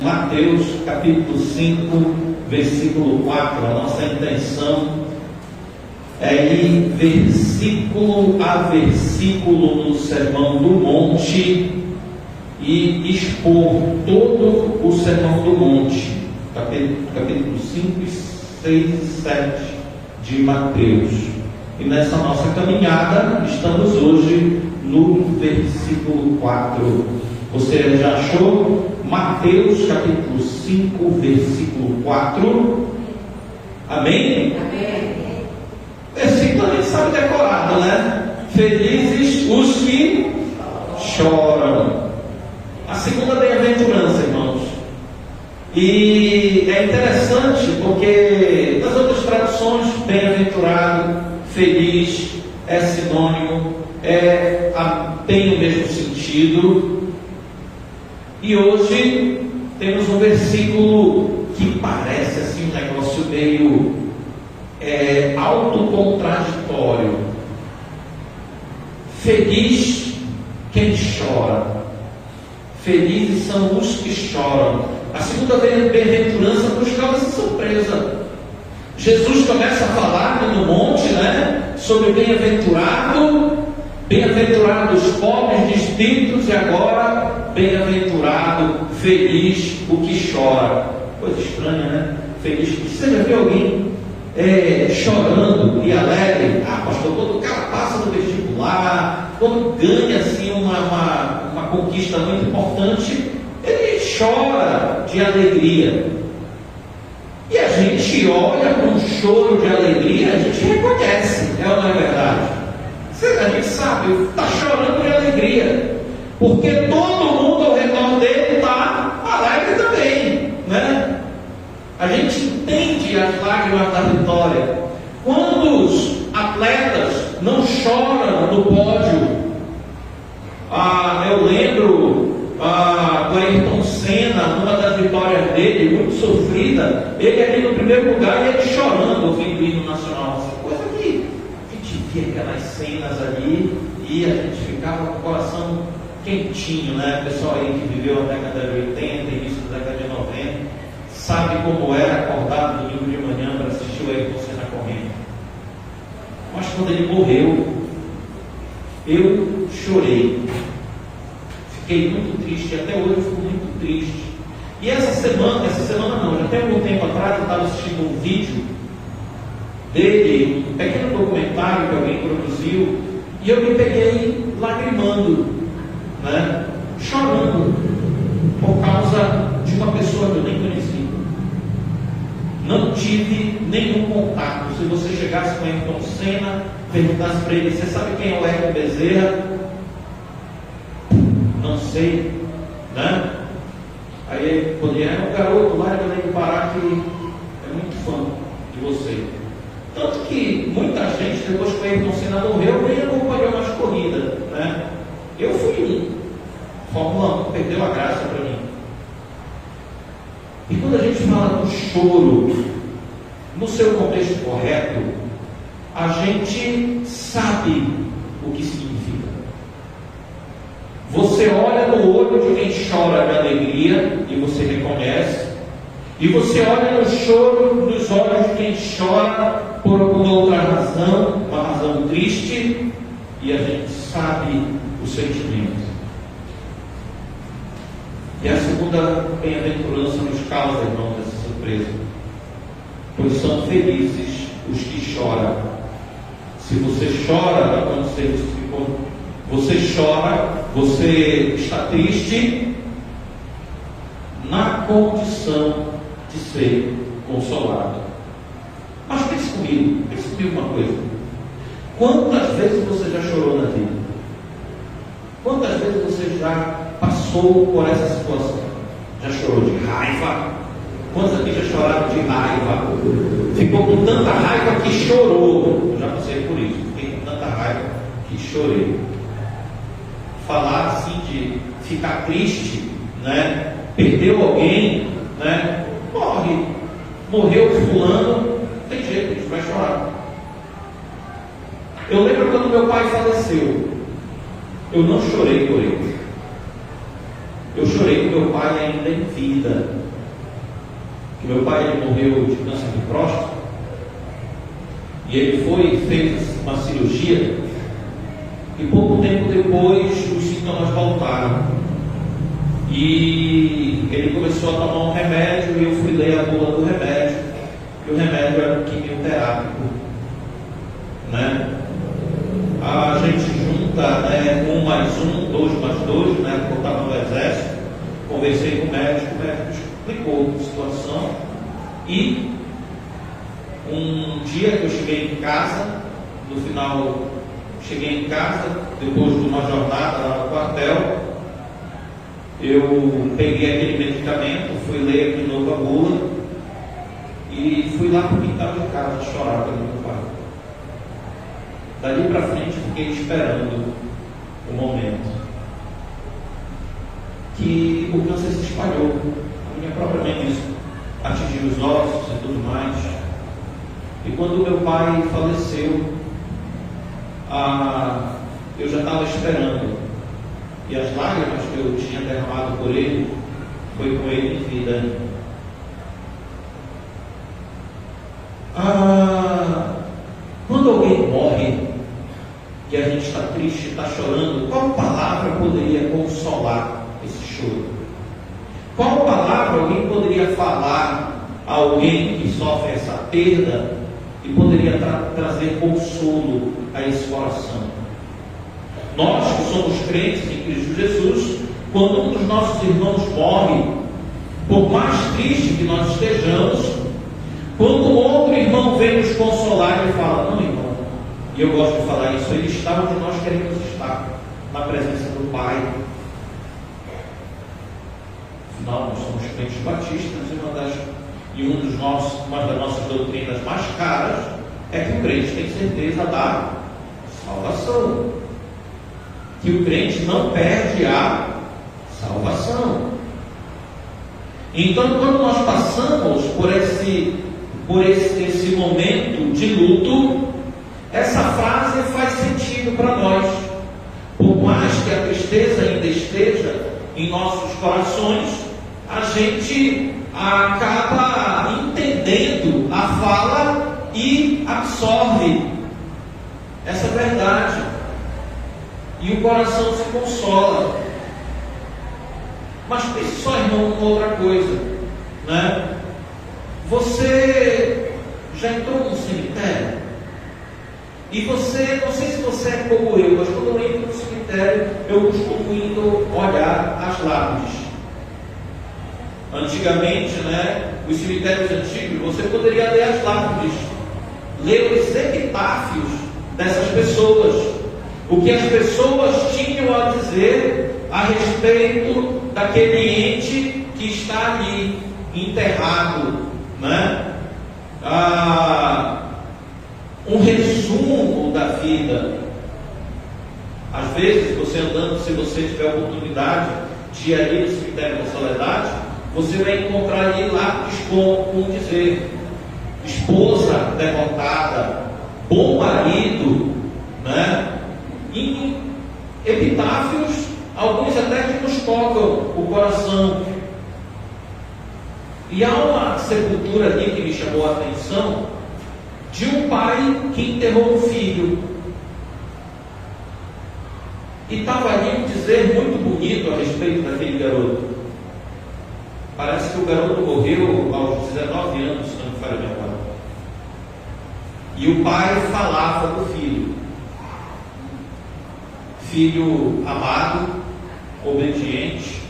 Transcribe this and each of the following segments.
Mateus capítulo 5, versículo 4. A nossa intenção é ir versículo a versículo no Sermão do Monte e expor todo o Sermão do Monte, capítulo 5, 6 e 7 de Mateus. E nessa nossa caminhada estamos hoje no versículo 4. Você já achou? Mateus capítulo 5, versículo 4. Amém? Amém. Versículo a gente sabe decorado, né? Felizes os que choram. A segunda bem-aventurança, irmãos. E é interessante porque nas outras traduções, bem-aventurado, feliz, é sinônimo, tem o mesmo sentido. E hoje temos um versículo que parece assim um negócio meio autocontraditório. Feliz quem chora. Felizes são os que choram. A segunda bem-aventurança nos causa surpresa. Jesus começa a falar no monte, né, sobre bem-aventurados os pobres de espíritos, e agora bem-aventurado, feliz o que chora. Coisa estranha, né? Feliz. Você já viu alguém chorando e alegre? Ah, pastor, quando o cara passa no vestibular, quando ganha assim uma conquista muito importante, ele chora de alegria. E a gente olha com um choro de alegria, a gente reconhece, é ou não é verdade? A gente sabe, está chorando de alegria, porque todo mundo ao redor dele está alegre também, né? A gente entende as lágrimas da vitória. Quando os atletas não choram no pódio, eu lembro do Ayrton Senna, numa das vitórias dele, muito sofrida, ele ali no primeiro lugar e ele chorando ouvindo o hino nacional. Essa coisa que a gente via aquelas cenas ali e a gente ficava com o coração quentinho, né? O pessoal aí que viveu a década de 80, início da década de 90, sabe como era acordar no domingo de manhã para assistir o Ayrton Senna correndo. Mas quando ele morreu, eu chorei. Fiquei muito triste, até hoje eu fico muito triste. E essa semana não, já tem algum tempo atrás eu estava assistindo um vídeo dele, um pequeno documentário que alguém produziu, e eu me peguei lagrimando, né? Chorando, por causa de uma pessoa que eu nem conhecia. Não tive nenhum contato. Se você chegasse com o Ayrton Senna, perguntasse para ele: você sabe quem é o Hélio Bezerra? Não sei, né? Aí ele poderia, um garoto lá de Belém do Pará que é muito fã de você. Tanto que muita gente, depois que o Ayrton Senna morreu, nem acompanhou mais corrida, né? Eu fui Fórmula 1, perdeu a graça para mim. E quando a gente fala do choro no seu contexto correto, a gente sabe o que significa. Você olha no olho de quem chora de alegria e você reconhece, e você olha no choro nos olhos de quem chora por alguma outra razão, uma razão triste, e a gente sabe o sentimento. E a segunda bem-aventurança nos causa, irmãos, essa surpresa. Pois são felizes os que choram. Se você chora, quando você chora, você está triste na condição de ser consolado. Mas pense comigo uma coisa. Quantas vezes você já chorou na vida? Quantas vezes você já passou por essa situação? Já chorou de raiva? Quantos aqui já choraram de raiva? Ficou com tanta raiva que chorou. Eu já passei por isso. Fiquei com tanta raiva que chorei. Falar assim de ficar triste, né? Perdeu alguém, né? Morreu fulano, tem jeito, a gente vai chorar. Eu lembro quando meu pai faleceu, eu não chorei por ele. Eu chorei com meu pai ainda em vida. Que meu pai ele morreu de câncer de próstata. E ele fez uma cirurgia. E pouco tempo depois os sintomas voltaram. E ele começou a tomar um remédio e eu fui ler a bula do remédio. E o remédio era quimioterápico. Né? A gente junta 1 mais 1, 2 mais 2, né? Eu estava no exército, conversei com o médico explicou a situação. E um dia que eu cheguei em casa, no final, cheguei em casa, depois de uma jornada lá no quartel, eu peguei aquele medicamento, fui ler de novo a bula e fui lá para o quintal de casa chorar pelo meu pai. Dali para frente fiquei esperando o momento que o câncer se espalhou. A minha própria mãe atingiu os ossos e tudo mais. E quando meu pai faleceu, eu já estava esperando. E as lágrimas que eu tinha derramado por ele, foi com ele em vida. Quando alguém morre, e a gente está triste, está chorando, qual palavra poderia consolar esse choro? Qual palavra alguém poderia falar a alguém que sofre essa perda e poderia trazer consolo a esse coração? Nós que somos crentes em Cristo Jesus, quando um dos nossos irmãos morre, por mais triste que nós estejamos, quando um outro irmão vem nos consolar e fala: não, irmão, e eu gosto de falar isso, ele está onde nós queremos estar, na presença do Pai. Afinal, nós somos crentes batistas e uma das nossas doutrinas mais caras é que o crente tem certeza da salvação, que o crente não perde a salvação. Então, quando nós passamos por esse momento de luto, essa frase faz sentido para nós. Por mais que a tristeza ainda esteja em nossos corações, a gente acaba entendendo a fala e absorve essa verdade. E o coração se consola. Mas pense só, irmão, uma outra coisa, né? Você já entrou num cemitério? E você, não sei se você é como eu, mas quando eu entro no cemitério, eu costumo indo olhar as lápides. Antigamente, né, os cemitérios antigos, você poderia ler as lápides, ler os epitáfios dessas pessoas, o que as pessoas tinham a dizer a respeito daquele ente que está ali enterrado, né? Um resumo da vida. Às vezes, você andando, se você tiver a oportunidade de ir ali no cemitério da Soledade, você vai encontrar ali lápis com dizer: esposa derrotada, bom marido, né? E epitáfios, alguns até que nos tocam o coração. E há uma sepultura ali que me chamou a atenção, de um pai que enterrou um filho. E estava ali um dizer muito bonito a respeito daquele garoto. Parece que o garoto morreu aos 19 anos, se não me falha a memória. E o pai falava do filho. Filho amado, obediente.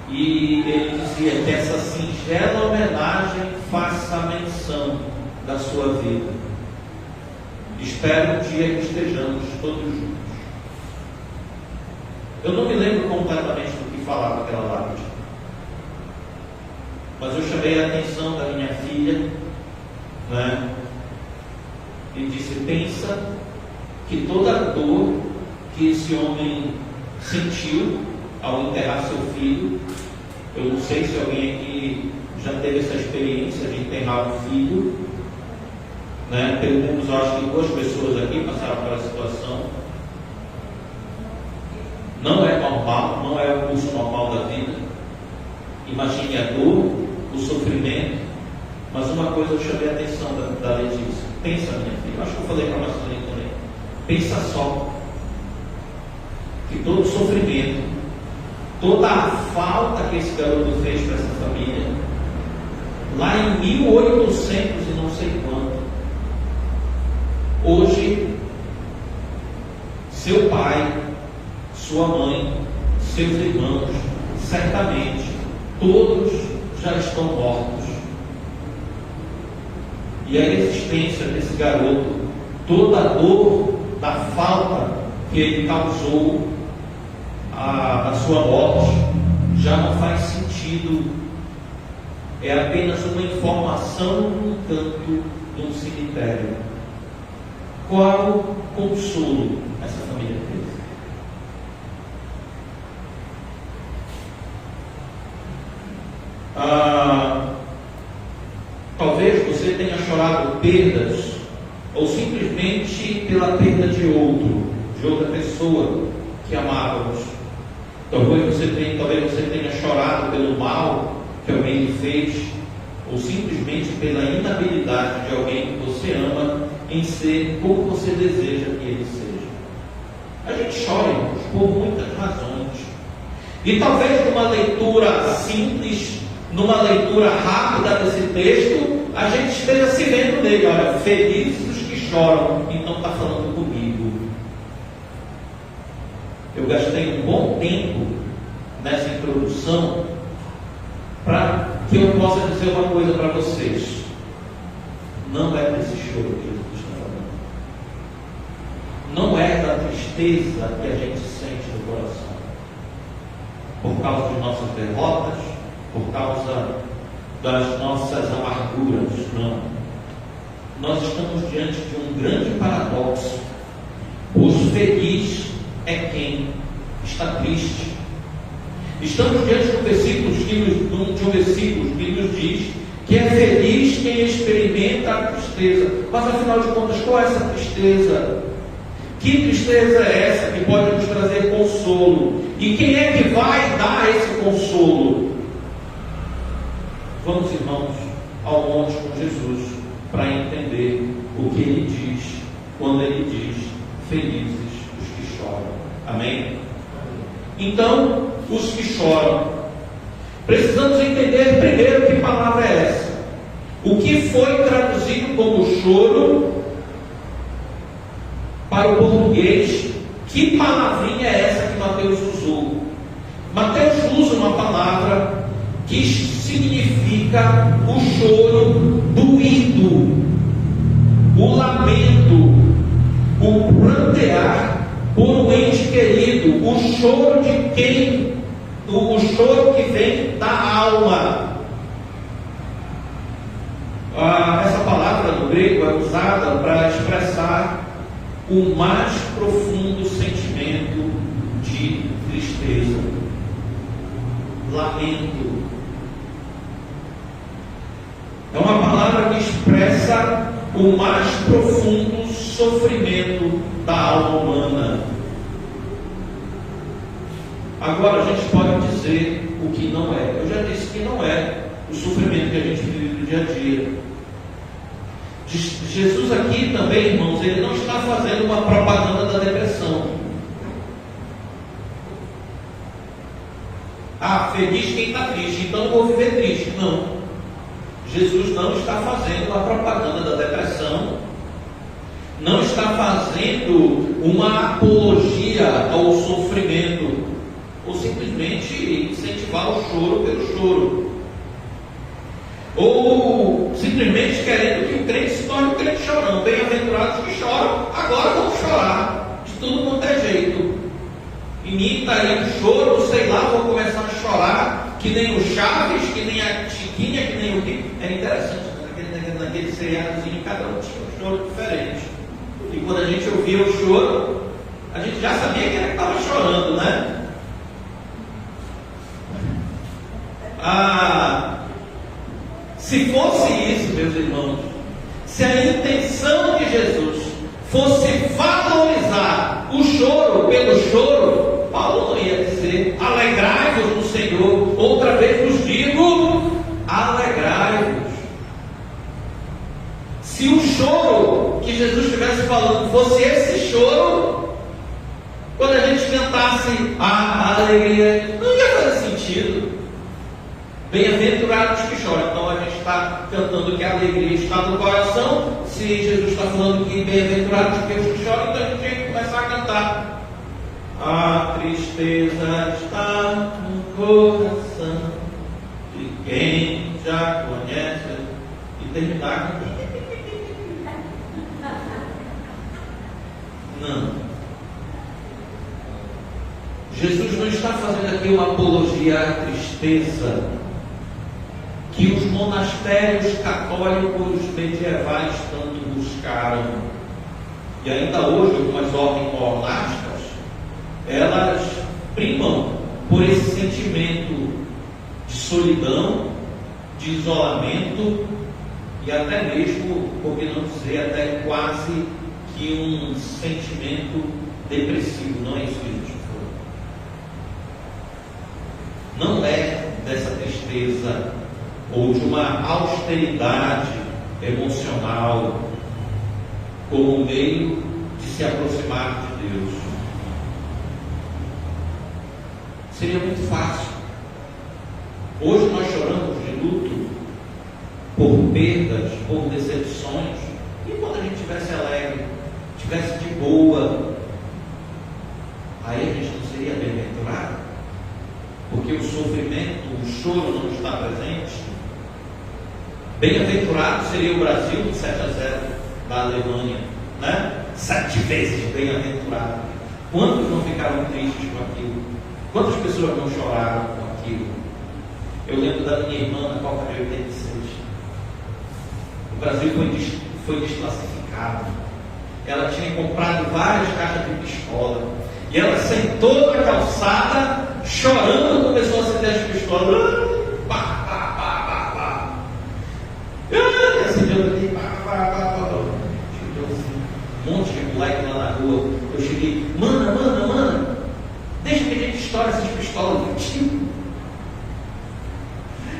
E ele dizia que essa singela homenagem faça menção da sua vida. Espero um dia que estejamos todos juntos. Eu não me lembro completamente do que falava aquela lápide, mas eu chamei a atenção da minha filha, né? E disse: pensa que toda a dor que esse homem sentiu ao enterrar seu filho, eu não sei se alguém aqui já teve essa experiência de enterrar um filho, né? Pelo menos eu acho que 2 pessoas aqui passaram por essa situação. Não é normal. normal, não é o curso normal da vida. Imagine a dor, o sofrimento. Mas uma coisa eu chamei a atenção da Letícia. Pensa, minha filha, acho que eu falei para a Marcelina também. Pensa só, que todo o sofrimento, toda a falta que esse garoto fez para essa família, lá em 1800 e não sei quanto, hoje, seu pai, sua mãe, seus irmãos, certamente, todos já estão mortos. E a existência desse garoto, toda a dor da falta que ele causou a sua morte, já não faz sentido. É apenas uma informação num canto de um cemitério. Qual consolo essa família teve? Talvez você tenha chorado perdas, ou simplesmente pela perda de outra pessoa que amávamos. Talvez você tenha chorado pelo mal que alguém lhe fez, ou simplesmente pela inabilidade de alguém que você ama em ser como você deseja que ele seja. A gente chora, irmãos, por muitas razões. E talvez numa leitura simples, numa leitura rápida desse texto, a gente esteja se vendo nele. Olha, felizes os que choram. Então está falando comigo. Eu gastei um bom tempo nessa introdução para que eu possa dizer uma coisa para vocês. Não é desse choro que Jesus está falando. Não é da tristeza que a gente sente no coração, por causa de nossas derrotas, por causa das nossas amarguras. Não. Nós estamos diante de um grande paradoxo. Pois feliz é quem está triste. Estamos diante de um versículo que nos diz que é feliz quem experimenta a tristeza. Mas afinal de contas, qual é essa tristeza? Que tristeza é essa que pode nos trazer consolo? E quem é que vai dar esse consolo? Vamos, irmãos, ao monte com Jesus para entender o que ele diz quando ele diz felizes os que choram. Amém? Então, os que choram, precisamos entender primeiro que palavra é essa. O que foi traduzido como choro para o português, que palavrinha é essa que Mateus usou? Mateus usa uma palavra que significa o choro doído, o lamento, o prantear por um ente querido, o choro de quem? O choro que vem da alma. Essa palavra no grego é usada para expressar o mais profundo sentimento de tristeza, lamento. É uma palavra que expressa o mais profundo sofrimento da alma humana. Agora a gente pode dizer o que não é. Eu já disse que não é o sofrimento que a gente vive no dia a dia. Jesus aqui também, irmãos, ele não está fazendo uma propaganda da depressão. Feliz quem está triste, então vou viver triste. Não. Jesus não está fazendo uma propaganda da depressão, não está fazendo uma apologia ao sofrimento, ou simplesmente incentivar o choro pelo choro, ou simplesmente querendo que o crente se torne um crente chorão. Bem-aventurados que choram, agora vão chorar de tudo quanto é jeito. Imita aí o choro, sei lá, vou começar a chorar que nem o Chaves, que nem a Chiquinha, que nem o que. Era interessante, naquele seriadozinho, cada um tinha um choro diferente. E quando a gente ouvia o choro, a gente já sabia quem era que estava chorando, né? Se fosse isso, meus irmãos, se a intenção de Jesus fosse valorizar o choro pelo choro, Paulo não ia dizer falando, fosse esse choro, quando a gente cantasse a alegria, não ia fazer sentido. Bem-aventurados que choram. Então a gente está cantando que a alegria está no coração. Se Jesus está falando que bem-aventurados que choram, então a gente tem que começar a cantar. A tristeza está no coração de quem já conhece. E terminar com não. Jesus não está fazendo aqui uma apologia à tristeza que os monastérios católicos medievais tanto buscaram. E ainda hoje algumas ordens monásticas, elas primam por esse sentimento de solidão, de isolamento e até mesmo, por que não dizer, até quase que um sentimento depressivo. Não é isso que a gente falou. Não é dessa tristeza ou de uma austeridade emocional como meio de se aproximar de Deus. Seria muito fácil. Hoje nós choramos de luto por perdas, por decepções. E quando a gente estivesse alegre, estivesse de boa, aí a gente não seria bem-aventurado? Porque o sofrimento, o choro não está presente. Bem-aventurado seria o Brasil de 7-0 da Alemanha, né? 7 vezes bem-aventurado. Quantos não ficaram tristes com aquilo? Quantas pessoas não choraram com aquilo? Eu lembro da minha irmã na Copa de 86. O Brasil foi desclassificado. Ela tinha comprado várias caixas de pistola. E ela sentou na calçada, chorando, começou a acender as pistolas. E acendeu aqui, um monte de moleque lá na rua. Eu cheguei, mana, deixa que a gente estoure essas pistolas.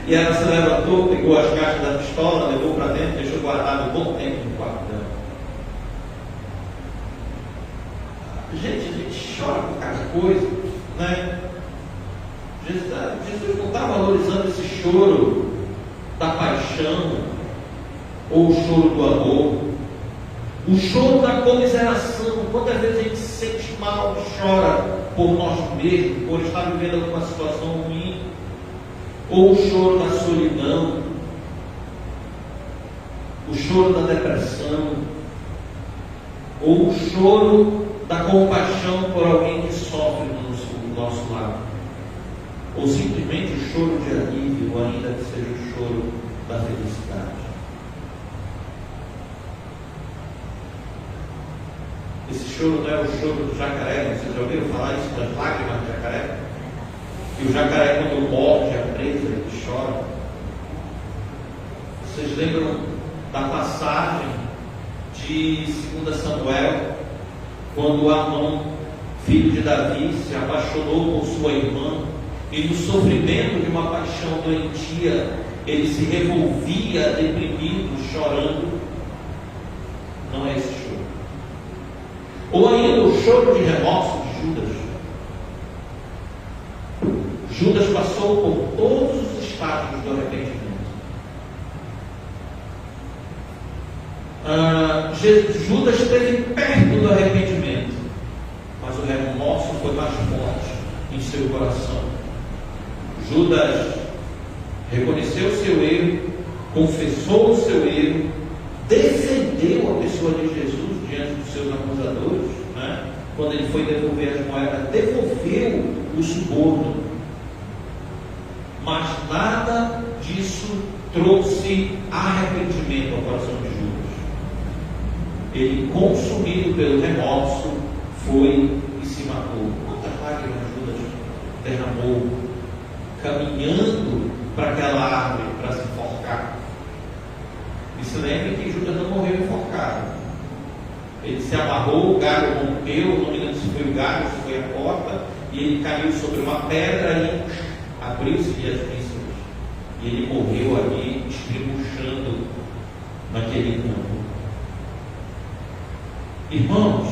E ela se levantou, pegou as caixas da pistola, levou para dentro, deixou guardado um bom tempo no quarto dela. Gente, a gente chora por cada coisa, né? Jesus não está valorizando esse choro da paixão ou o choro do amor, o choro da comiseração. Quantas vezes a gente se sente mal, chora por nós mesmos, por estar vivendo alguma situação ruim, ou o choro da solidão, o choro da depressão, ou o choro da compaixão por alguém que sofre do nosso lado, ou simplesmente o choro de alívio, ou ainda que seja o choro da felicidade. Esse choro não é o choro do jacaré. Vocês já ouviram falar isso das lágrimas do jacaré? Que o jacaré, quando morde a presa, ele chora. Vocês lembram da passagem de 2 Samuel, quando Amnon, filho de Davi, se apaixonou por sua irmã, e no sofrimento de uma paixão doentia, ele se revolvia, deprimido, chorando? Não é esse choro. Ou ainda o choro de remorso de Judas. Judas passou por todos os estágios do arrependimento. Judas esteve perto do arrependimento, mas o remorso foi mais forte em seu coração. Judas reconheceu o seu erro, confessou o seu erro, defendeu a pessoa de Jesus diante dos seus acusadores, né? Quando ele foi devolver as moedas, devolveu o suborno. Mas nada disso trouxe arrependimento ao coração de Judas. Ele, consumido pelo remorso, foi e se matou. Quantas lágrimas Judas derramou, caminhando para aquela árvore para se enforcar? E se lembre que Judas não morreu enforcado. Ele se amarrou, o galho rompeu, não me lembro se foi o galho, se foi a porta, e ele caiu sobre uma pedra e abriu-se as vísceras. E ele morreu ali, estrebuchando naquele campo. Irmãos,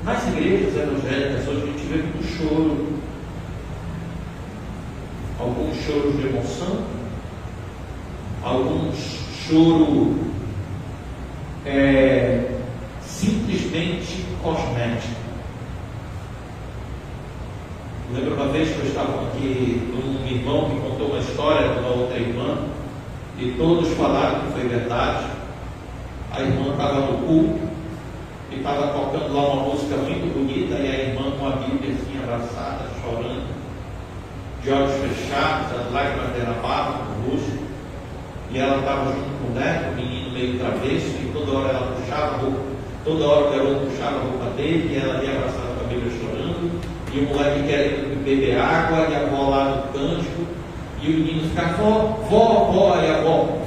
nas igrejas evangélicas hoje a gente vê muito choro, alguns choros de emoção, alguns choros simplesmente cosméticos. Lembro uma vez que eu estava aqui com um irmão que contou uma história de uma outra irmã e todos falaram que foi verdade. A irmã estava no culto e estava tocando lá uma música muito bonita e a irmã com a Bíblia assim abraçada, chorando, de olhos fechados, as lágrimas derramavam no rosto, e ela estava junto com o neto, o menino meio travesso, e toda hora ela puxava a roupa, toda hora o garoto puxava a roupa dele e ela ia abraçada com a Bíblia chorando, e o moleque querendo beber água, e a avó lá no cântico, e o menino ficava, vó, e a avó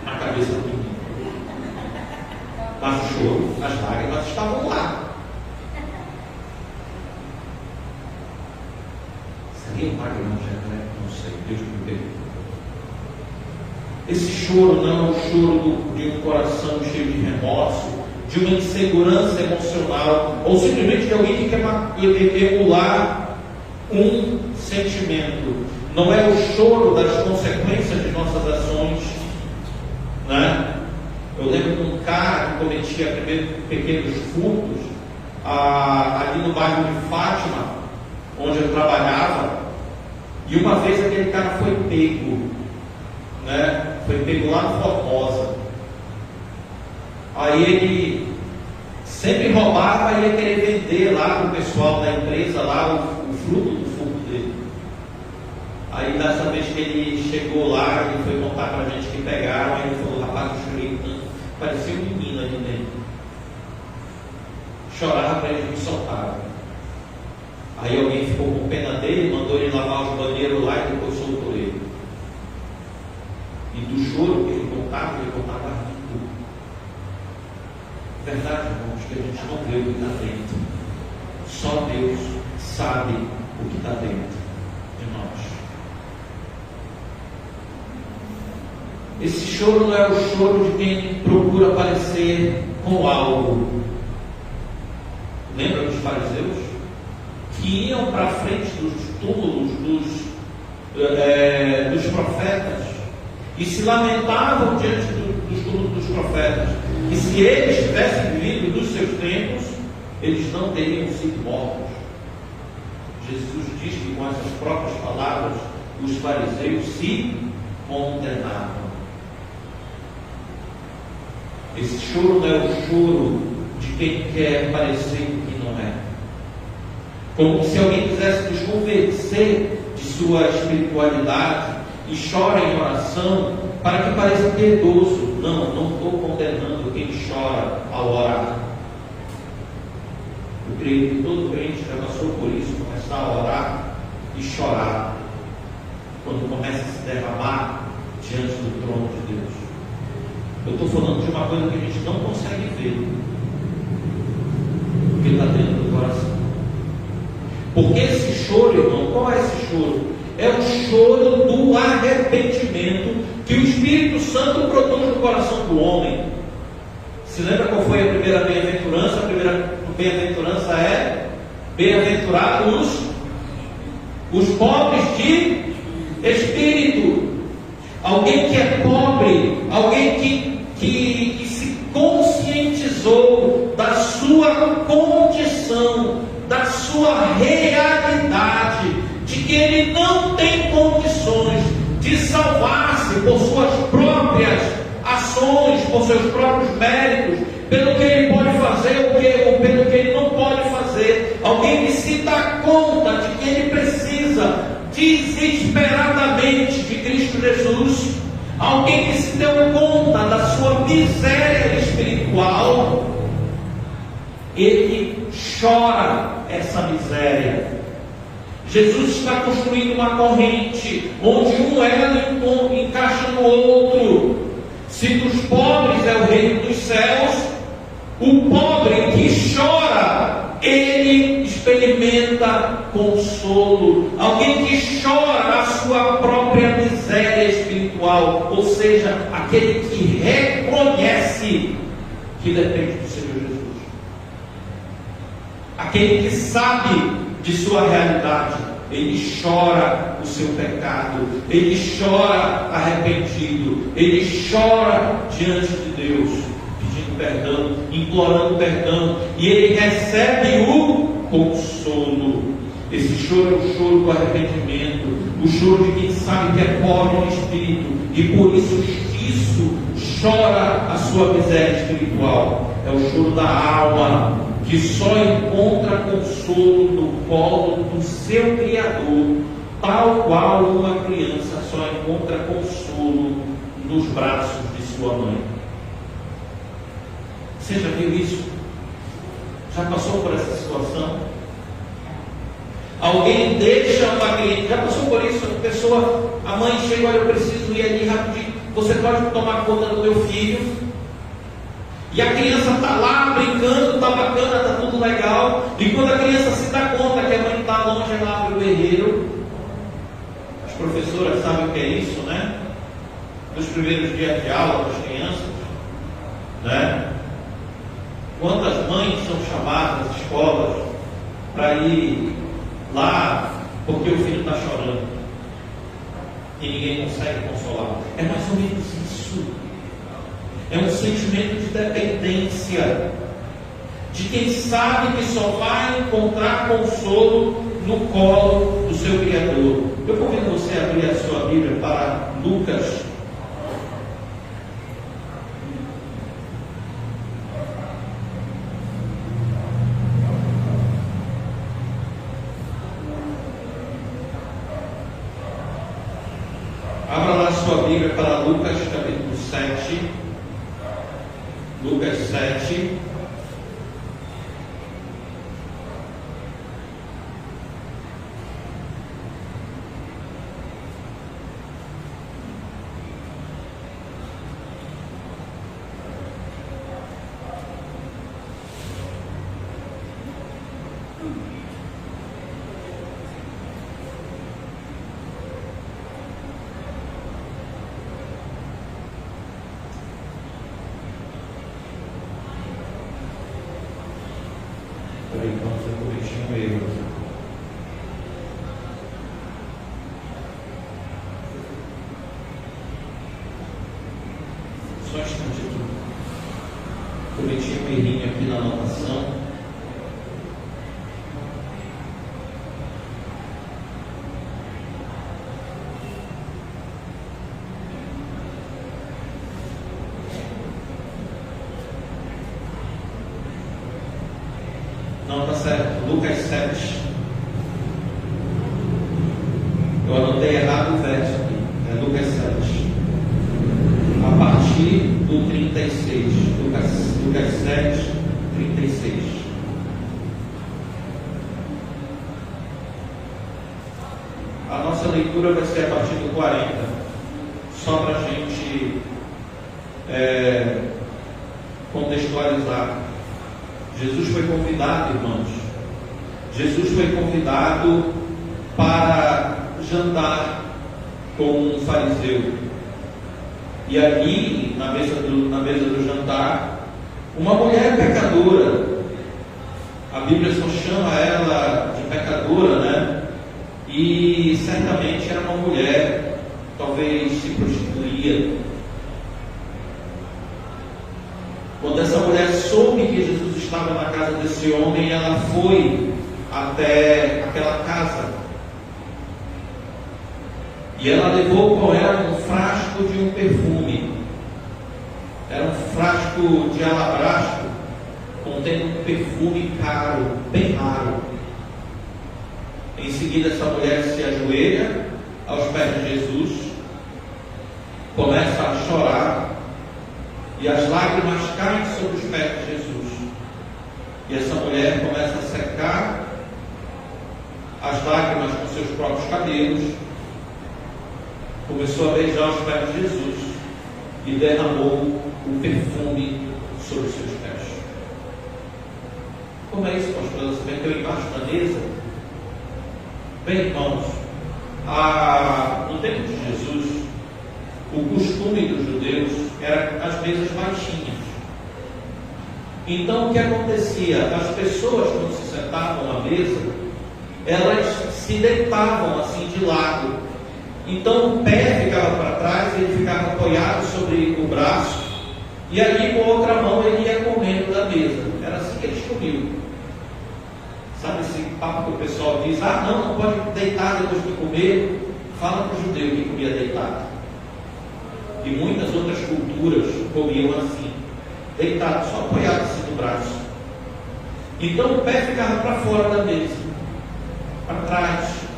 na cabeça do menino. Mas o choro, as lágrimas estavam lá. Seria lágrima angélica? Não sei, Deus me perdoe. Esse choro não é o choro de um coração cheio de remorso, de uma insegurança emocional, ou simplesmente de alguém que quer emular um sentimento. Não é o choro das consequências de nossas ações, né? Eu lembro de um cara que cometia pequenos furtos ali no bairro de Fátima, onde eu trabalhava, e uma vez aquele cara foi pego, né? Foi pego lá no Formosa. Aí ele sempre roubava e ia querer vender lá para o pessoal da empresa lá o fruto do furto dele. Aí dessa vez que ele chegou lá, ele foi contar para a gente que pegaram, aí ele falou, rapaz, eu chorei tanto, parecia um menino ali dentro. Chorava para eles me soltarem. Aí alguém ficou com pena dele, mandou ele lavar os banheiros lá e depois soltou ele. E do choro que ele contava rindo. Verdade, irmãos, que a gente não vê o que está dentro. Só Deus sabe o que está dentro de nós. Esse choro não é o choro de quem procura parecer com algo. Lembra dos fariseus? Que iam para frente dos túmulos dos profetas e se lamentavam diante dos túmulos dos profetas. E se eles tivessem vivido nos seus tempos, eles não teriam sido mortos. Jesus diz que com essas próprias palavras os fariseus se condenavam. Esse choro não é o choro de quem quer parecer o que não é. Como se alguém quisesse nos convencer de sua espiritualidade e chora em oração para que pareça piedoso. Não estou condenando quem chora ao orar. Eu creio que todo crente já passou por isso, começar a orar e chorar quando começa a se derramar diante do trono de Deus. Eu estou falando de uma coisa que a gente não consegue ver, porque está dentro do coração. Porque esse choro, irmão, qual é esse choro? É o choro do arrependimento que o Espírito Santo produz no coração do homem. Se lembra qual foi a primeira bem-aventurança? A primeira bem-aventurança é: bem-aventurados os pobres de espírito. Alguém que é pobre, alguém que se conscientizou da sua condição, da sua realidade, de que ele não tem condições de salvar-se por suas próprias ações, por seus próprios méritos, pelo que ele pode fazer ou pelo que ele não pode fazer. Alguém que se dá conta de que ele precisa desesperadamente de Cristo Jesus. Alguém que se deu conta da sua miséria espiritual. Ele chora essa miséria. Jesus está construindo uma corrente onde um elo encaixa no outro. Se dos pobres é o reino dos céus, o pobre que chora, ele experimenta consolo. Alguém que chora a sua própria miséria espiritual, ou seja, aquele que reconhece que depende do Senhor Jesus. Aquele que sabe de sua realidade, ele chora o seu pecado, ele chora arrependido, ele chora diante de Deus, pedindo perdão, implorando perdão, e ele recebe o consolo. Esse choro é o choro do arrependimento, o choro de quem sabe que é pobre de espírito e por isso chora a sua miséria espiritual. É o choro da alma que só encontra consolo no colo do seu Criador, tal qual uma criança só encontra consolo nos braços de sua mãe. Você já viu isso? Já passou por essa situação? Alguém deixa uma criança, já passou por isso? A mãe chega, olha, eu preciso ir ali rapidinho, você pode tomar conta do meu filho? E a criança está lá brincando, está bacana, está tudo legal, e quando a criança se dá conta que a mãe está longe, ela abre o berreiro. As professoras sabem o que é isso, né? Nos primeiros dias de aula das crianças, né? Quantas mães são chamadas às escolas para ir lá porque o filho está chorando e ninguém consegue consolar? É mais ou menos isso. É um sentimento de dependência, de quem sabe que só vai encontrar consolo no colo do seu Criador. Eu convido você a abrir a sua Bíblia para Lucas. Abra lá a sua Bíblia para Lucas capítulo 7. Lucas 7. Peraí, vamos corrigir um erro aqui. Só um instante aqui. Cometi um errinho aqui na anotação. Não, está certo. Lucas 7. Eu anotei errado o verso aqui. É Lucas 7. A partir do 36. Lucas 7, 36. A nossa leitura vai ser a partir do 40. Só para a gente contextualizar. Jesus foi convidado, irmãos. Jesus foi convidado para jantar com um fariseu. E ali, na mesa do jantar, uma mulher pecadora. A Bíblia só chama ela de pecadora, né? E certamente era uma mulher, talvez se prostituía. Quando essa mulher soube que Jesus estava na casa desse homem, ela foi até aquela casa. E ela levou com ela um frasco de um perfume. Era um frasco de alabastro, contendo um perfume caro, bem raro. Em seguida, essa mulher se ajoelha aos pés de Jesus, começa a chorar, e as lágrimas caem sobre os pés de Jesus. E essa mulher começa a secar as lágrimas com seus próprios cabelos, começou a beijar os pés de Jesus e derramou o perfume sobre os seus pés. Como é isso, pastor? Ela se meteu embaixo da mesa? Bem, irmãos, no tempo de Jesus, o costume dos judeus era as mesas baixinhas. Então o que acontecia? As pessoas, quando se sentavam à mesa, elas se deitavam assim de lado. Então o pé ficava para trás, ele ficava apoiado sobre o braço, e aí com a outra mão ele ia comendo da mesa. Era assim que eles comiam. Sabe esse papo que o pessoal diz: ah, não pode deitar depois de comer? Fala para o judeu que comia deitado. E muitas outras culturas comiam assim, deitado, só apoiado assim no braço. Então o pé ficava para fora da mesa, para trás.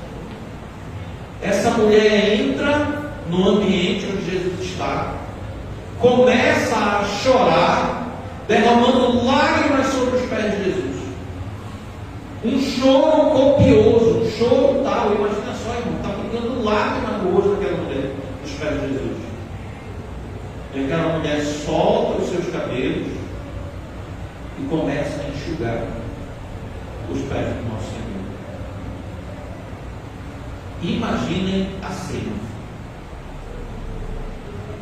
Essa mulher entra no ambiente onde Jesus está, começa a chorar, derramando lágrimas sobre os pés de Jesus. Um choro copioso, um choro tal. Imagina só, irmão, está pingando lágrima no rosto daquela mulher, dos pés de Jesus. E aquela mulher solta os seus cabelos e começa a enxugar os pés do nosso Senhor. Imaginem a cena.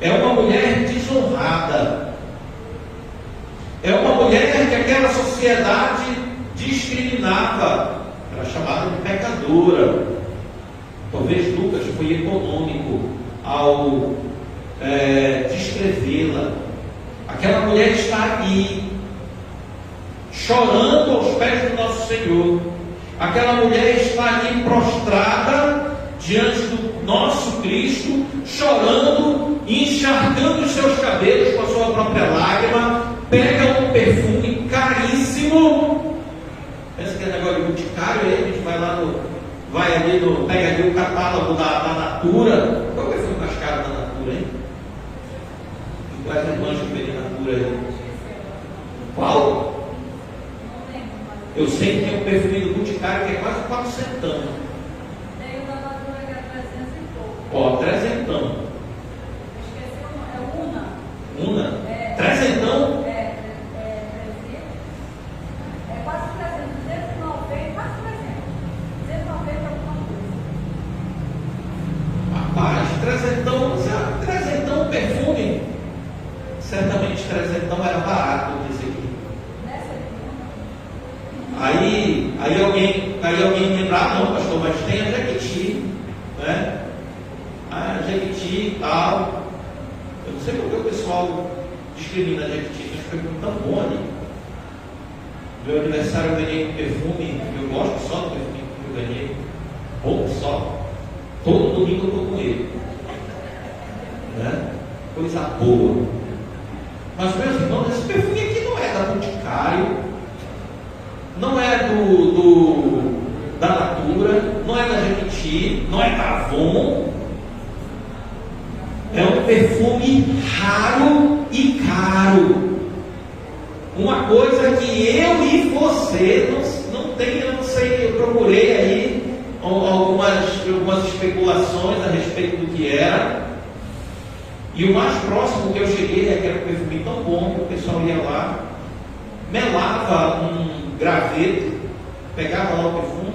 É uma mulher desonrada. É uma mulher que aquela sociedade discriminava. Era chamada de pecadora. Talvez Lucas foi econômico ao descrevê-la. Aquela mulher está ali, chorando aos pés do nosso Senhor. Aquela mulher está ali prostrada diante do nosso Cristo, chorando e encharcando os seus cabelos com a sua própria lágrima. Pega um perfume caríssimo. Pensa que é negócio de boticário, aí a gente vai ali pega ali o catálogo da Natura. Qual é o perfume mais caro da Natura, hein? Quais as manchas que vem da Natura aí? Qual? Eu sei que tem um perfume do boticário que é quase 400. Tem o da Natura que é 300 e pouco. Ó, 300. Esqueci o nome, é Una. Una? É. 300? É quase 300, 290, quase 300. 290 alguma coisa. Rapaz, 300 perfume. Certamente 300 era barato, desse aqui. Aí alguém lembrar: não, pastor, mas tem a Jequiti, né? A Jequiti e tal. Eu não sei porque o pessoal discrimina a Jequiti, mas foi tão bom ali. Meu aniversário eu ganhei um perfume, eu gosto só do perfume que eu ganhei, bom só. Todo domingo eu estou com ele, né? Coisa boa. Mas, meus irmãos, esse perfume aqui não é da Boticário, não é da Natura, não é da Jequiti, não é da Avon. É um perfume raro e caro. Uma coisa que eu e você não tem, eu não sei, eu procurei aí algumas especulações a respeito do que era. E o mais próximo que eu cheguei é que era um perfume tão bom que o pessoal ia lá, melava um graveto, pegava lá o perfume,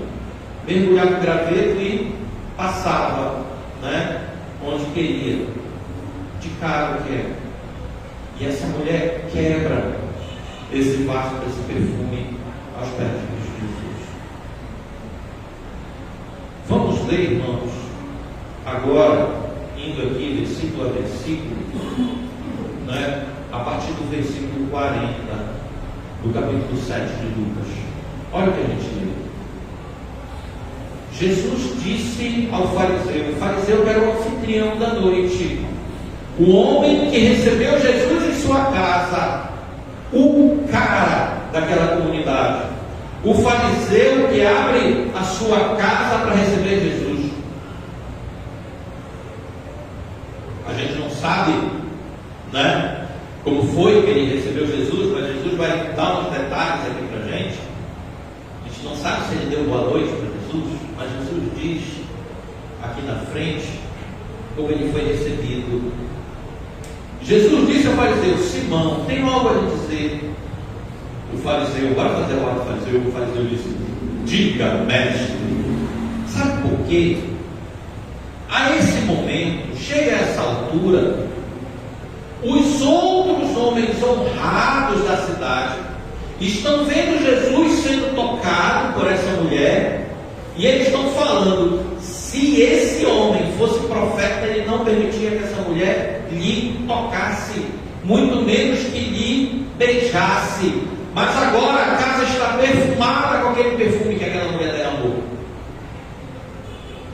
mergulhava o graveto e passava, né, onde queria. De caro que é. E essa mulher quebra esse vaso desse perfume aos pés de Cristo Jesus. Vamos ler, irmãos, agora, indo aqui versículo a versículo, né, a partir do versículo 40 do capítulo 7 de Lucas. Olha o que a gente lê. Jesus disse ao fariseu: o fariseu era o anfitrião da noite, o homem que recebeu Jesus em sua casa, o cara daquela comunidade, o fariseu que abre a sua casa para receber Jesus. A gente não sabe, né, como foi que ele recebeu Jesus, mas Jesus vai dar uns detalhes aqui para a gente. A gente não sabe se ele deu boa noite para Jesus, mas Jesus diz aqui na frente como ele foi recebido. Jesus disse ao fariseu: Simão, tenho algo a lhe dizer. O fariseu, vai fazer lá o fariseu disse: diga, mestre. Sabe por quê? A esse momento, chega a essa altura, os outros homens honrados da cidade estão vendo Jesus sendo tocado por essa mulher, e eles estão falando: se esse homem fosse profeta, ele não permitia que essa mulher lhe tocasse, muito menos que lhe beijasse. Mas agora a casa está perfumada com aquele perfume que aquela mulher derramou.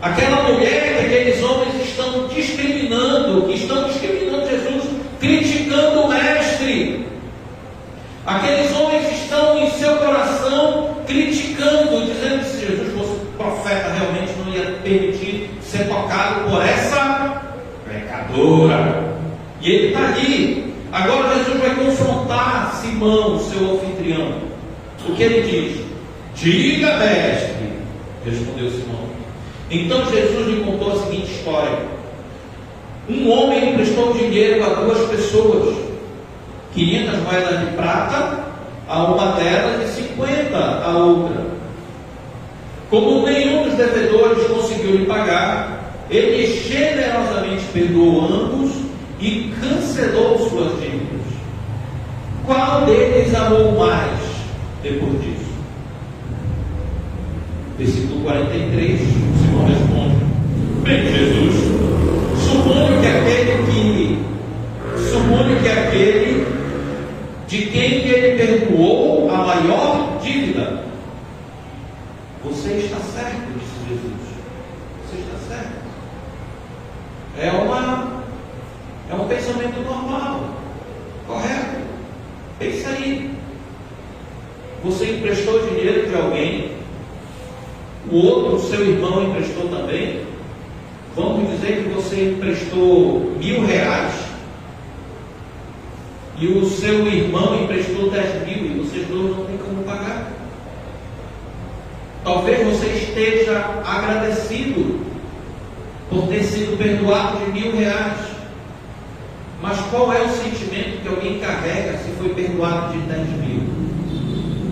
Aquela mulher que aqueles homens estão discriminando Jesus, criticando o mestre. Aqueles homens estão em seu coração criticando, dizendo que se Jesus fosse profeta, realmente não ia permitir ser tocado por essa pecadora. E ele está ali. Agora Jesus vai confrontar Simão, seu anfitrião. O que ele diz? Diga, mestre, respondeu Simão. Então Jesus lhe contou a seguinte história: um homem emprestou dinheiro a duas pessoas, 500 moedas de prata a uma delas e 50 a outra. Como nenhum dos devedores conseguiu lhe pagar, ele generosamente perdoou ambos e cancelou suas dívidas. Qual deles amou mais depois disso? Versículo 43, Simão responde: bem, Jesus, suponho que aquele de quem ele perdoou a maior dívida. Você está certo, disse Jesus. Você está certo. É um pensamento normal, correto? Pensa aí. Você emprestou dinheiro de alguém, o outro, seu irmão, emprestou também. Vamos dizer que você emprestou R$1.000 e o seu irmão emprestou 10.000 e vocês dois não têm como pagar. Talvez você esteja agradecido por ter sido perdoado de R$1.000, mas qual é o sentimento que alguém carrega se foi perdoado de 10.000?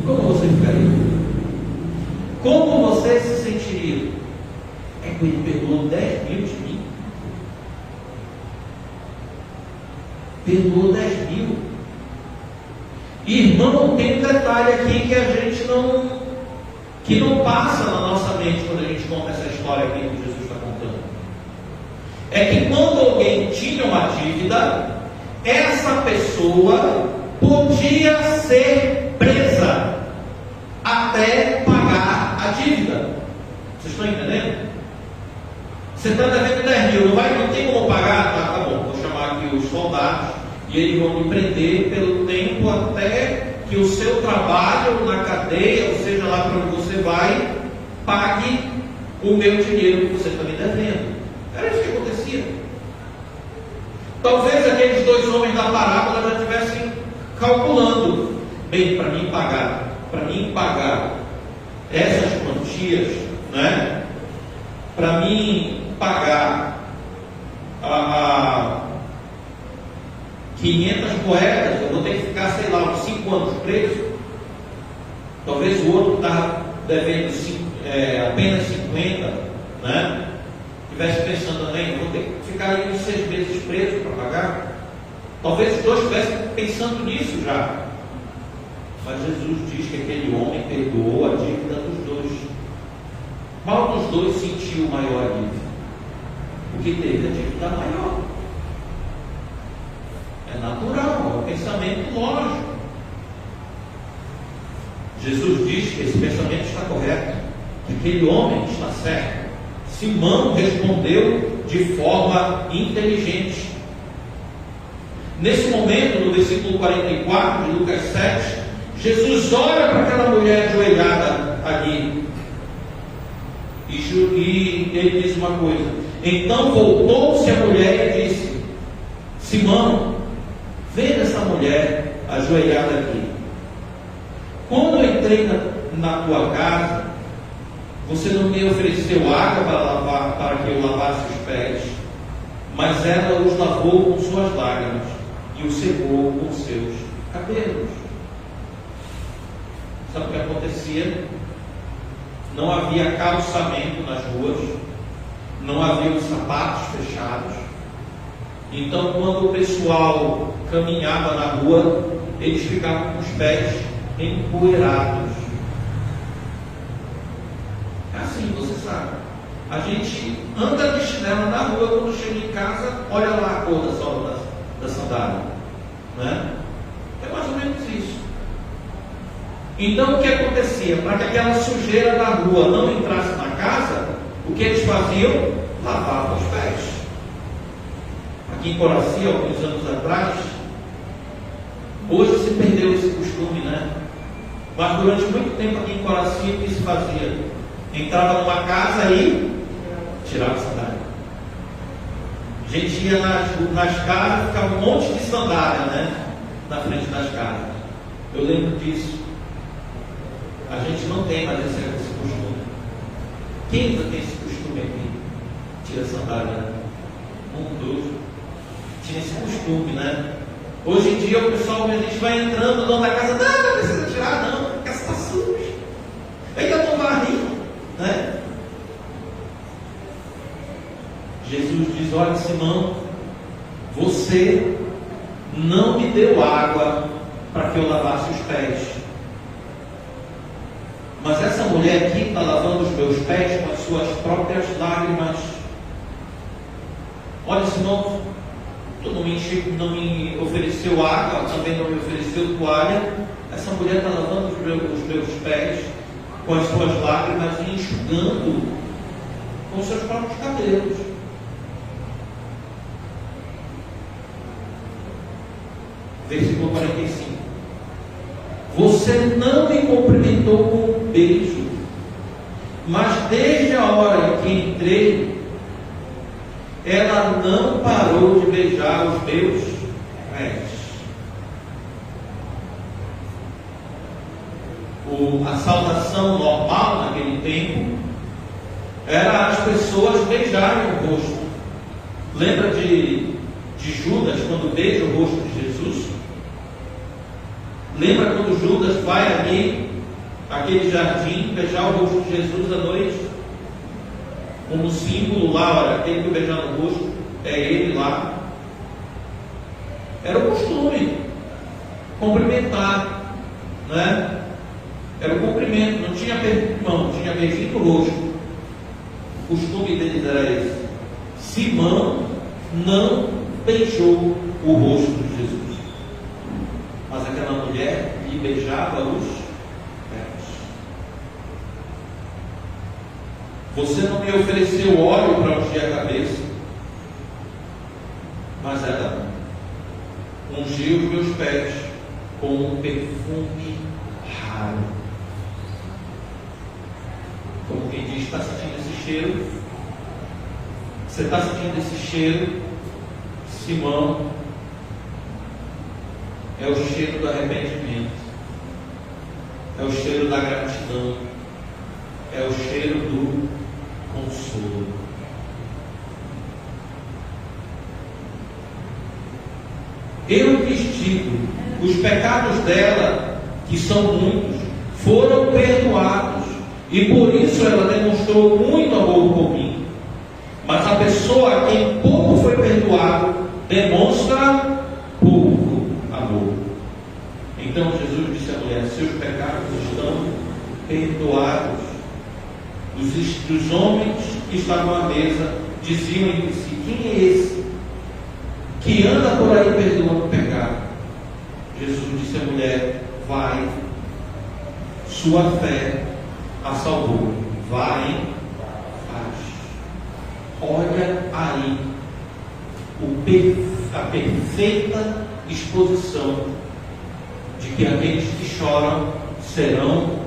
Como você ficaria? Como você se sentiria? É que ele perdoou 10.000 de mim? Perdoou 10.000. Irmão, tem um detalhe aqui que a gente não passa na nossa mente quando a gente conta essa história aqui que Jesus está contando. É que quando alguém tinha uma dívida, essa pessoa podia ser presa até pagar a dívida. Vocês estão entendendo? Você está devendo 10.000, não tem como pagar? Tá bom, vou chamar aqui os soldados e eles vão me prender pelo tempo até que o seu trabalho na cadeia, ou seja, lá para onde você vai, pague o meu dinheiro que você está me devendo. Era isso que acontecia. Talvez aqueles dois homens da parábola já estivessem calculando: bem, para mim pagar essas quantias, né? Para mim pagar 500 moedas, eu vou ter que ficar, sei lá, uns 5 anos preso. Talvez o outro estava devendo apenas 50, né? Estivesse pensando também: eu vou ter que ficar aí uns 6 meses preso para pagar. Talvez os dois estivessem pensando nisso já. Mas Jesus diz que aquele homem perdoou a dívida dos dois. Qual dos dois sentiu maior dívida? O que teve a dívida maior. É natural, é um pensamento lógico. Jesus diz que esse pensamento está correto, que aquele homem está certo. Simão respondeu de forma inteligente. Nesse momento, no versículo 44 de Lucas 7, Jesus olha para aquela mulher ajoelhada ali e ele diz uma coisa: então voltou-se a mulher e disse: Simão, veja essa mulher ajoelhada aqui. Quando eu entrei na tua casa, você não me ofereceu água para que eu lavasse os pés, mas ela os lavou com suas lágrimas e os secou com seus cabelos. Sabe o que acontecia? Não havia calçamento nas ruas, não havia os sapatos fechados. Então, quando o pessoal caminhava na rua, eles ficavam com os pés empoeirados. É assim, você sabe. A gente anda de chinelo na rua, quando chega em casa, olha lá a cor da sola da sandália. Né? É mais ou menos isso. Então o que acontecia? Para que aquela sujeira da rua não entrasse na casa, o que eles faziam? Lavavam os pés. Aqui em Coraci, alguns anos atrás, hoje se perdeu esse costume, né? Mas durante muito tempo aqui em Coraci, o que se fazia? Entrava numa casa e tirava a sandália. A gente ia nas casas, ficava um monte de sandália, né? Na frente das casas. Eu lembro disso. A gente não tem mais esse costume. Quem ainda tem esse costume aqui? Tira a sandália. Dois. Tinha esse costume, né? Hoje em dia o pessoal, a gente vai entrando, o dono da casa, não precisa tirar, não, a casa está suja. Ainda não varri, né? Jesus diz: olha, Simão, você não me deu água para que eu lavasse os pés. Mas essa mulher aqui está lavando os meus pés com as suas próprias lágrimas. Olha, Simão, tu não me ofereceu água, também não me ofereceu toalha. Essa mulher está lavando os meus pés com as suas lágrimas e enxugando com os seus próprios cabelos. Versículo 45. Você não me cumprimentou com um beijo, mas desde a hora em que entrei, ela não parou de beijar os meus pés. A saudação normal naquele tempo era as pessoas beijarem o rosto. Lembra de Judas quando beija o rosto de Jesus? Lembra quando Judas vai ali, aquele jardim, beijar o rosto de Jesus à noite? Como símbolo lá, olha, aquele que beijar no rosto é ele lá. Era o costume cumprimentar, né? Era o cumprimento, não tinha mão, tinha beijinho no rosto. O costume deles era esse. Simão não beijou o rosto de Jesus, mas aquela mulher lhe beijava os pés. Você não me ofereceu óleo para ungir a cabeça, mas ela ungiu os meus pés com um perfume raro. Como quem diz, está sentindo esse cheiro? Você está sentindo esse cheiro, Simão? É o cheiro do arrependimento, é o cheiro da gratidão, é o cheiro do consolo. Eu lhes digo, os pecados dela, que são muitos, foram perdoados, e por isso ela demonstrou muito amor por mim. Mas a pessoa a quem pouco foi perdoado demonstra pouco amor. Então Jesus disse à mulher: seus pecados estão perdoados. Os homens que estavam à mesa diziam entre si: quem é esse que anda por aí perdoando o pecado? Jesus disse à mulher: vai, sua fé a salvou. Vai, faz. Olha aí a perfeita exposição de que aqueles que choram serão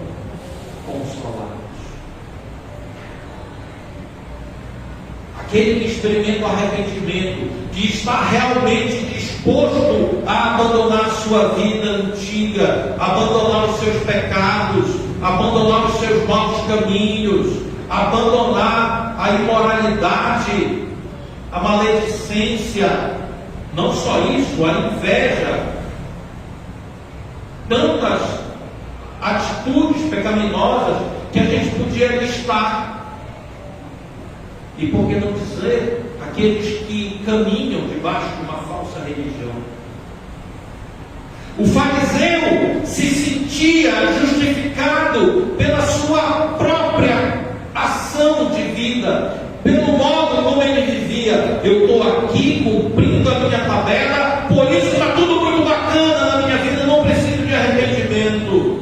consolados. Aquele que experimenta o arrependimento, que está realmente disposto a abandonar a sua vida antiga, abandonar os seus pecados, abandonar os seus maus caminhos, abandonar a imoralidade, a maledicência, não só isso, a inveja, tantas atitudes pecaminosas que a gente podia listar. E por que não dizer aqueles que caminham debaixo de uma falsa religião? O fariseu se sentia sentia justificado pela sua própria ação de vida, pelo modo como ele vivia. Eu estou aqui cumprindo a minha tabela, por isso está tudo muito bacana na minha vida, não preciso de arrependimento.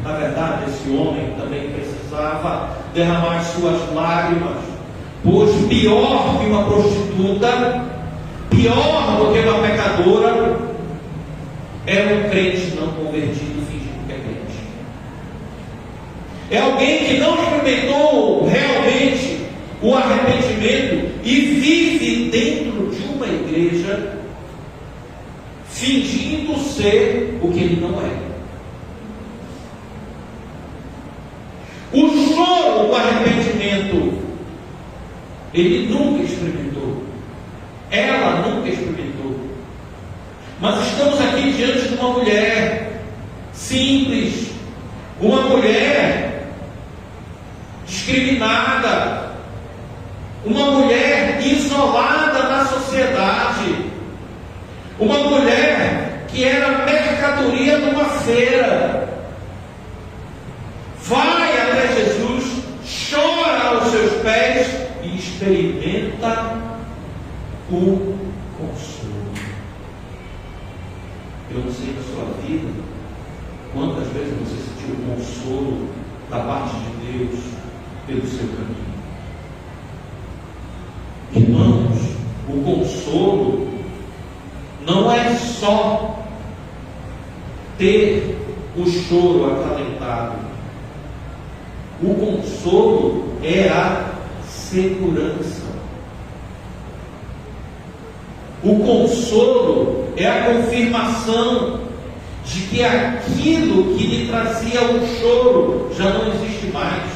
Na verdade, esse homem também precisava derramar suas lágrimas, pois pior que uma prostituta, pior do que uma pecadora, é um crente não convertido fingindo que é crente. É alguém que não experimentou realmente o arrependimento e vive dentro de uma igreja fingindo ser o que ele não é. O choro do arrependimento ele nunca experimentou, ela nunca experimentou. Mas estamos aqui diante de uma mulher simples, uma mulher discriminada, uma mulher isolada na sociedade, uma mulher que era mercadoria numa feira. Vai até Jesus, chora aos seus pés e experimenta o consolo. Eu não sei na sua vida quantas vezes você sentiu o consolo da parte de Deus pelo seu caminho. Irmãos, o consolo não é só ter o choro acalentado. O consolo é a segurança. O consolo é a confirmação de que aquilo que lhe trazia o choro já não existe mais.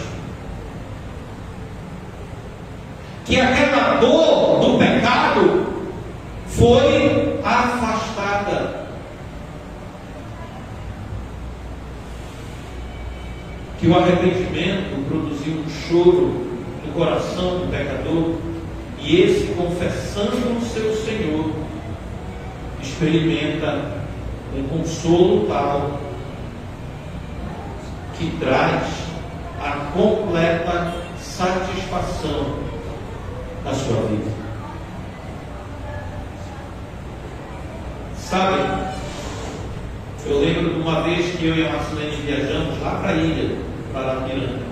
Que aquela dor do pecado foi afastada. Que o arrependimento produziu um choro no coração do pecador, e esse, confessando o seu Senhor, experimenta um consolo tal que traz a completa satisfação da sua vida. Sabe, eu lembro de uma vez que eu e a Marcelene viajamos lá para a ilha, para Miranda.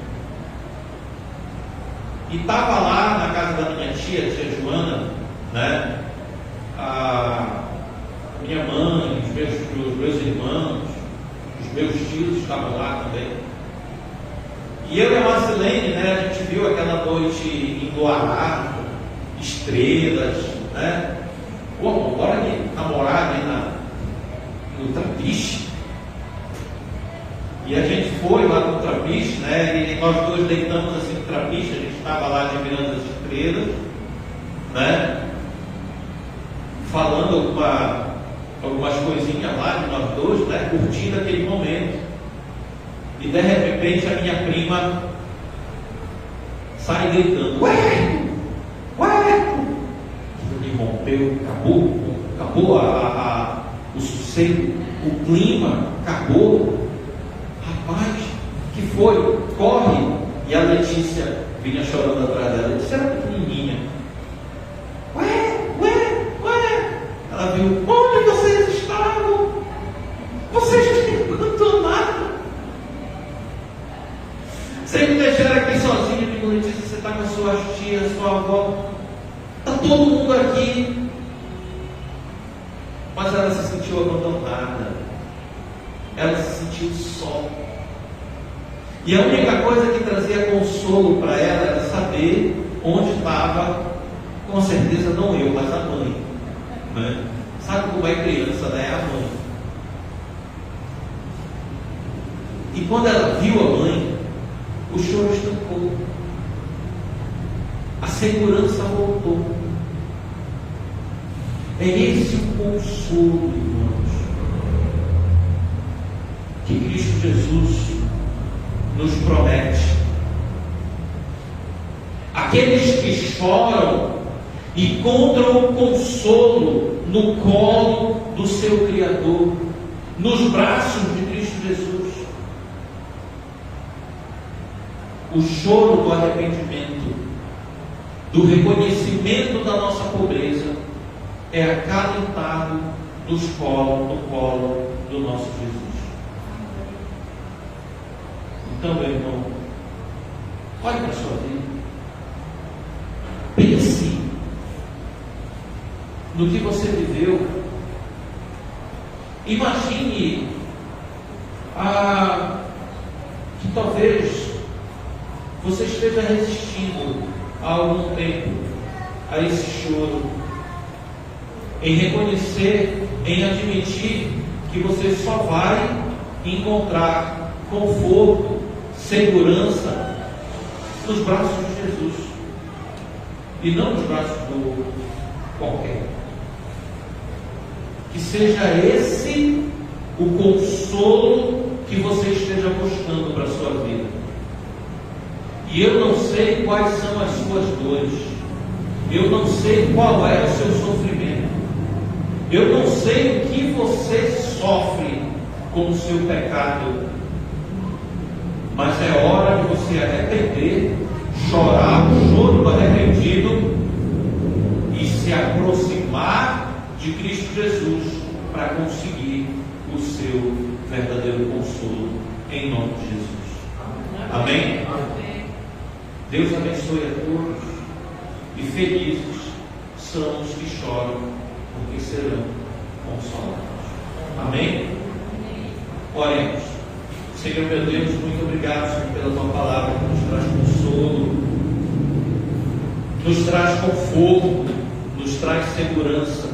E estava lá na casa da minha tia Joana, né? A minha mãe, os meus irmãos, os meus tios estavam lá também. E eu e a Marcelene, né? A gente viu aquela noite enluarada, estrelas, né? Pô, bora ali namorar ali no Trapiche. E a gente foi lá no Trapiche, né? E nós dois deitamos assim no Trapiche, a gente estava lá admirando as estrelas, né? Falando algumas coisinhas lá de nós dois, né? Curtindo aquele momento. E de repente a minha prima sai gritando: ué! Ele rompeu, acabou o sossego, o clima acabou. Rapaz, que foi? Corre! E a Letícia vinha chorando atrás dela. Ela disse: era pequenininha. Ué! Ela viu: onde vocês estavam? Vocês não têm abandonado. Vocês me deixaram aqui sozinho. Eu digo: Letícia, você está com suas tias, sua avó. Está todo mundo aqui. Mas ela se sentiu abandonada. Ela se sentiu só. E a única coisa que trazia consolo para ela era saber onde estava, com certeza não eu, mas a mãe, né? Sabe como é criança, né? É a mãe. E quando ela viu a mãe, o choro estancou, a segurança voltou. É esse o consolo, irmãos, que Cristo Jesus nos promete. Aqueles que choram encontram o consolo no colo do seu Criador. nos braços de Cristo Jesus. O choro do arrependimento, do reconhecimento da nossa pobreza, é acalentado no colo do nosso Jesus. Então, meu irmão, olhe para a sua vida, pense no que você viveu. Imagine que talvez você esteja resistindo há algum tempo a esse choro, em reconhecer, em admitir que você só vai encontrar conforto, segurança nos braços de Jesus e não nos braços do qualquer. Que seja esse o consolo que você esteja buscando para a sua vida. E eu não sei quais são as suas dores, eu não sei qual é o seu sofrimento, eu não sei o que você sofre com o seu pecado, mas é hora de você arrepender, chorar o choro do arrependido e se aproximar de Cristo Jesus para conseguir o seu verdadeiro consolo, em nome de Jesus. Amém? Deus abençoe a todos, e felizes são os que choram, porque serão consolados. Amém? Oremos. Senhor meu Deus, muito obrigado, Senhor, pela tua palavra que nos traz consolo, nos traz conforto, nos traz segurança.